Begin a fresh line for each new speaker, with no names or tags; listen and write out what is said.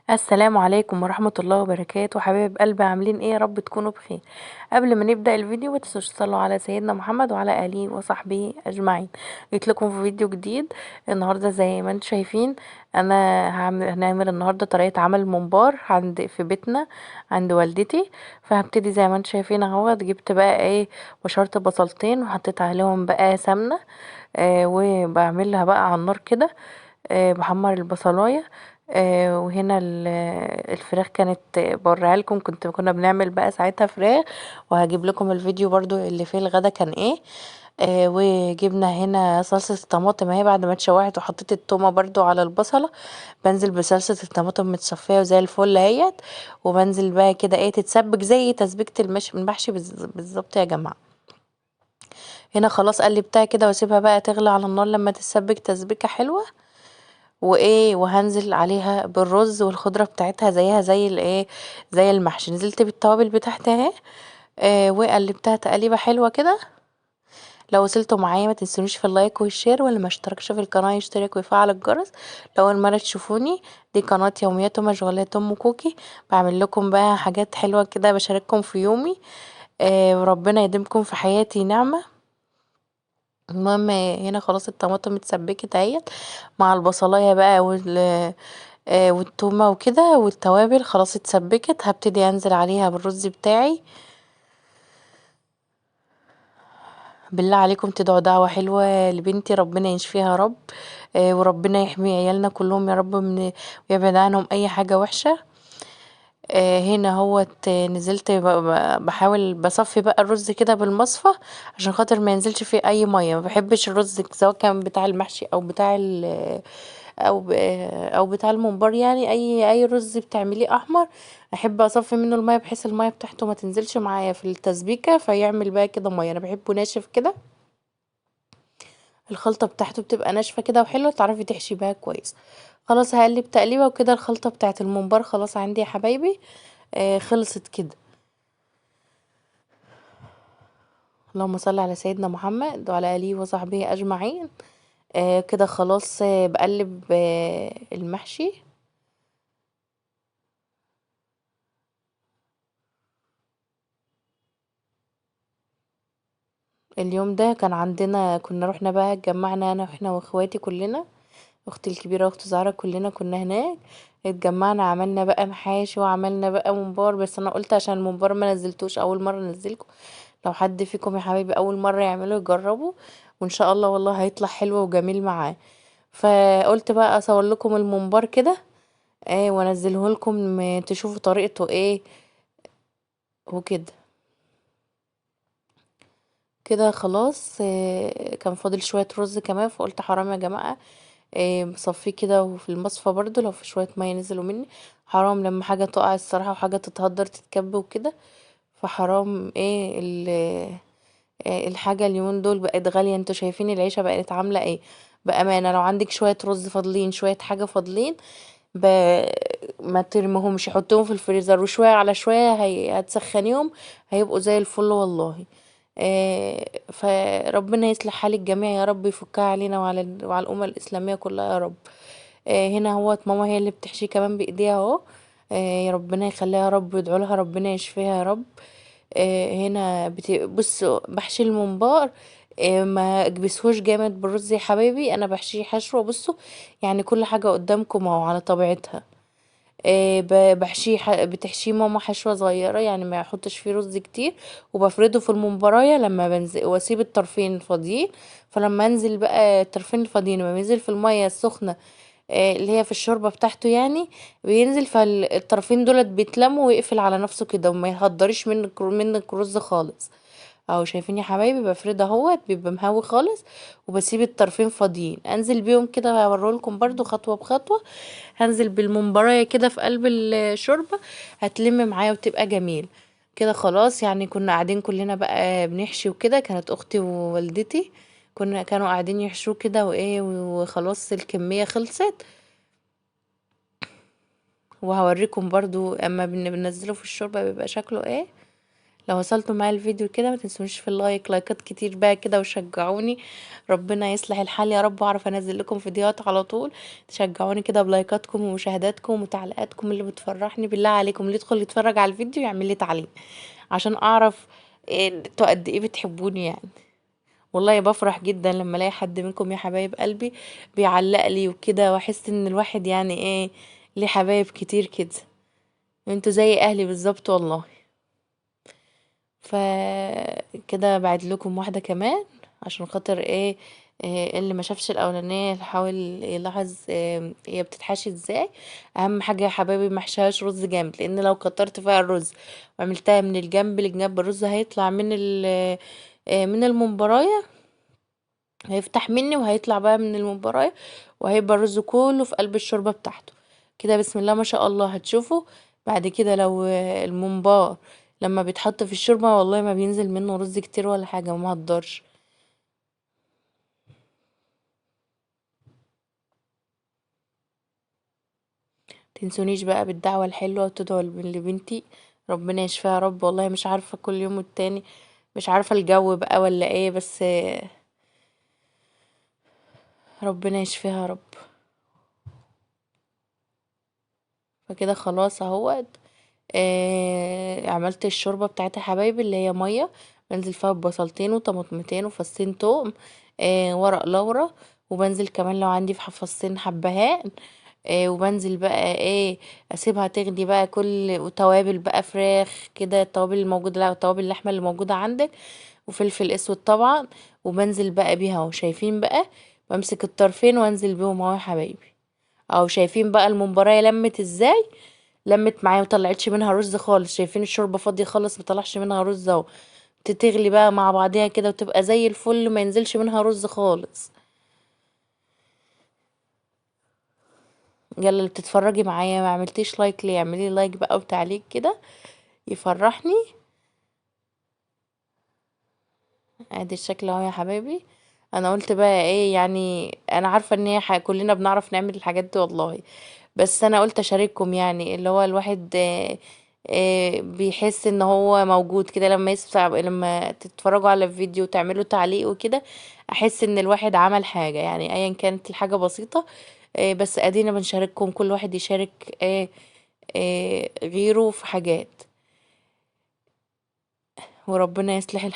السلام عليكم ورحمة الله وبركاته، حبايب قلبي عاملين ايه؟ يا رب تكونوا بخير. قبل ما نبدأ الفيديو متنسوش تصلوا على سيدنا محمد وعلى آله وصحبه أجمعين. جيت لكم في فيديو جديد النهاردة زي ما انتم شايفين. انا هنعمل النهاردة طريقة عمل ممبار في بيتنا عند والدتي. فهبتدي زي ما انتم شايفين اهوت. جبت بقى ايه؟ بشرت بصلتين وحطيت عليهم بقى سمنة. وبعملها بقى على النار كده. بحمر البصلاية. وهنا الفراخ كانت بوريها لكم. كنا بنعمل بقى ساعتها فراخ. وهجيب لكم الفيديو برضو اللي فيه الغدا كان ايه. وجبنا هنا صلصة الطماطم اهي بعد ما اتشوحت، وحطيت التومة برضو على البصلة. بنزل بصلصة الطماطم متصفية وزي الفل اهيت. وبنزل بقى كده ايه تتسبك زي تسبيكة المحشي بالظبط يا جماعة. هنا خلاص قلبتها كده واسيبها بقى تغلي على النار لما تتسبك تسبيكة حلوة. وهنزل عليها بالرز والخضرة بتاعتها زيها زي الايه، زي المحشي. نزلت بالتوابل بتاعتها اهي. وقلبتها تقليبة حلوة كده. لو وصلتوا معايا ما تنسونيش في اللايك والشير، واللي ما اشتركش في القناة يشترك ويفعل الجرس. لو اول مرة تشوفوني، دي قناة يوميات ومشغولات ام كوكي. بعمل لكم بقى حاجات حلوة كده بشارككم في يومي. وربنا يديمكم في حياتي نعمة. المهم هنا خلاص الطماطم اتسبكت اهيت مع البصلايه بقى والتومه وكده والتوابل خلاص اتسبكت. هبتدي انزل عليها بالرز بتاعي. بالله عليكم تدعوا دعوه حلوه لبنتي ربنا يشفيها يا رب. وربنا يحمي عيالنا كلهم يا رب ويبعد عنهم اي حاجه وحشه. هنا هوت نزلت بحاول بصفي بقى الرز كده بالمصفى عشان خاطر ما ينزلش فيه اي ميه. ما بحبش الرز سواء كان بتاع المحشي او بتاع او بتاع الممبار، يعني اي رز بتعمليه احمر. احب اصفي منه الميه بحيث الميه بتاعته ما تنزلش معايا في التسبيكه فيعمل بقى كده ميه. انا بحبه ناشف كده. الخلطه بتاعته بتبقى ناشفه كده وحلوه تعرفي تحشي بيها كويس. خلاص هقلب تقليبه وكده. الخلطه بتاعت الممبار خلاص عندي يا حبايبي. خلصت كده. اللهم صل على سيدنا محمد وعلى آله وصحبه أجمعين. كده خلاص. بقلب المحشي. اليوم ده كان عندنا، كنا روحنا بقى اتجمعنا انا واحنا واخواتي كلنا. اختي الكبيرة واختي زهرة كلنا كنا هناك. اتجمعنا عملنا بقى محاشي وعملنا بقى ممبار. بس انا قلت عشان الممبار ما نزلتوش اول مرة انزلكم. لو حد فيكم يا حبايبي اول مرة يعمله يجربه. وان شاء الله والله هيطلع حلو وجميل معاه. فقلت بقى اصور لكم الممبار كده. وانزله لكم تشوفوا طريقته ايه وكده. كده خلاص. كان فاضل شوية رز كمان فقلت حرام يا جماعة. بصفيه كده وفي المصفى برضو لو في شوية مية نزلوا مني. حرام لما حاجة تقع الصراحة وحاجة تتهدر تتكب وكده. فحرام ايه الحاجة اليومين دول بقت غالية. انتوا شايفين العيشة بقت عاملة ايه. بأمانة لو عندك شوية رز فاضلين شوية حاجة فاضلين ب... ما ترميهمش، حطيهم في الفريزر وشوية على شوية هتسخنيهم. هيبقوا زي الفل والله. فربنا يصلح حال الجميع يا رب، يفكها علينا وعلى الأمة الإسلامية كلها يا رب. هنا هوت ماما هي اللي بتحشي كمان بإيديها اهو. يا ربنا يخليها يا رب ويدعوا لها ربنا يشفيها يا رب. هنا بص بحشي الممبار. ما اكبسهوش جامد بالرز يا حبايبي، انا بحشيه حشوه بصوا. يعني كل حاجه قدامكم اهو على طبيعتها. بحشيه بتحشيه ماما حشوه صغيره يعني ما يحطش فيه رز كتير. وبفرده في الممبرايه لما بنزل واسيب الطرفين فاضيين. فلما انزل بقى الطرفين الفاضيين لما بينزل في الميه السخنه اللي هي في الشوربه بتاعته يعني. بينزل فالطرفين دولت بيتلموا ويقفل على نفسه كده وما يهدريش منك رز خالص. اهو شايفين يا حبايبي بفرد اهوت بيبقى مهوي خالص. وبسيب الطرفين فاضيين انزل بيهم كده هوريلكم برضو خطوه بخطوه. هنزل بالممبرايه كده في قلب الشوربه. هتلم معايا وتبقى جميل. كده خلاص يعني كنا قاعدين كلنا بقى بنحشي وكده. كانت اختي ووالدتي كانوا قاعدين يحشوا كده وايه وخلاص الكميه خلصت. وهوريكم برضو اما بننزله في الشوربه بيبقى شكله ايه. لو وصلتوا معايا الفيديو كده ما تنسونيش في لايكات كتير بقى كده وشجعوني. ربنا يصلح الحال يا رب، واعرف انزل لكم فيديوهات على طول. تشجعوني كده بلايكاتكم ومشاهداتكم وتعليقاتكم اللي بتفرحني. بالله عليكم اللي يدخل يتفرج على الفيديو يعمل لي تعليق عشان اعرف انتوا قد ايه بتحبوني يعني. والله بفرح جدا لما الاقي حد منكم يا حبايب قلبي بيعلق لي وكده، واحس ان الواحد يعني ايه ليه حبايب كتير كده. انتوا زي اهلي بالظبط والله. كده بعد لكم واحدة كمان عشان خاطر إيه اللي ما شافش الاولانيه يحاول يلاحظ هي بتتحشي ازاي. اهم حاجه يا حبايبي محشاش رز جامد، لان لو كترت فيها الرز وعملتها من الجنب لجنب الرز هيطلع من المنبرايه، هيفتح مني وهيطلع بقى من المباراة، وهيبقى الرز كله في قلب الشوربة بتاعته كده. بسم الله ما شاء الله. هتشوفوا بعد كده لو الممبار لما بيتحط في الشوربة والله ما بينزل منه رز كتير ولا حاجة، وما هتضرش. تنسونيش بقى بالدعوة الحلوة وتدعوا لبنتي ربنا يشفيها يا رب. والله مش عارفة كل يوم والتاني، مش عارفة الجو بقى ولا ايه، بس ربنا يشفيها يا رب. فكده خلاص اهوت. عملت الشوربة بتاعتها يا حبايبي اللي هي مية، بنزل فيها ببصلتين وطماطمتين وفصين توم، ورق لورا، وبنزل كمان لو عندي في فصين حبهان. وبنزل بقى اسيبها تغلي بقى كل، وتوابل بقى فراخ كده، التوابل الموجودة، لا توابل اللحمة اللي موجودة عندك، وفلفل اسود طبعا. وبنزل بقى بيها اهو، شايفين بقى بمسك الطرفين وانزل بيهم اهو يا حبايبي. اهو شايفين بقى الممبرايه لمت ازاي، لمت معايا وطلعتش منها رز خالص. شايفين الشوربه فاضيه خالص مطلعش منها رز اهو. تتغلي بقى مع بعضيها كده وتبقى زي الفل، ما ينزلش منها رز خالص. يلا اللي بتتفرجي معايا ما عملتيش لايك ليه؟ اعملي لايك بقى وتعليق كده يفرحني. ادي الشكل اهو يا حبايبي. انا قلت بقى يعني انا عارفه ان هي كلنا بنعرف نعمل الحاجات دي والله، بس انا قلت اشارككم يعني اللي هو الواحد بيحس ان هو موجود كده لما يسمع، لما تتفرجوا على الفيديو وتعملوا تعليق وكده، احس ان الواحد عمل حاجه يعني ايا كانت الحاجه بسيطه. بس ادينا بنشارككم، كل واحد يشارك غيره في حاجات، وربنا يصلح الحال.